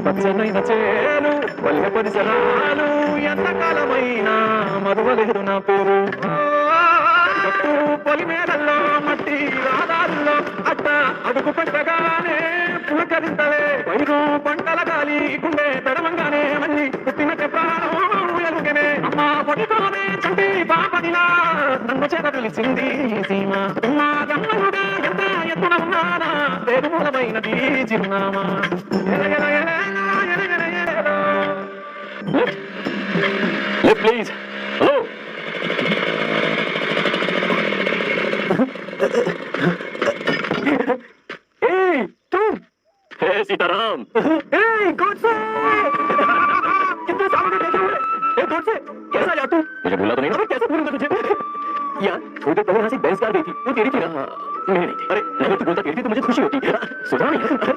పచ్చనైన చేలు పల్లె పరిసరాలు ఎంతకాలమైనా మరువలేదు నా పేరు. పట్టు పొలిమేరల్లో మట్టి రాదారుల్లో అట్ట అడుగు పెట్టగానే పులకరింతలే వైరు పంటల గాలి గుండె తడవంగానే మళ్ళీ పుట్టిన ప్రాణం ఎలుగనే అమ్మ పొడితోనే చంటి పాపదిలా నన్ను చేత పిలిచింది సీమ. మా గమ్మలుగా ఎంత ఎత్తున ఉన్నానా పేరు మూలమైనది చిరునామా. Lift, please. Hello. Hey, तुम. Hey, सीताराम. Hey, Godse. कितने सालों से देखे हुए. Hey, Godse. कैसा यार तू? मुझे भूला तो नहीं ना? कैसे भूलूंगा तुझे? यार, थोड़ी देर पहले यहाँ से एक बैंस कार गई थी. वो तेरी थी ना? नहीं. अरे, अगर तू बोलता तेरी थी तो मुझे खुशी होती. सुधा नहीं.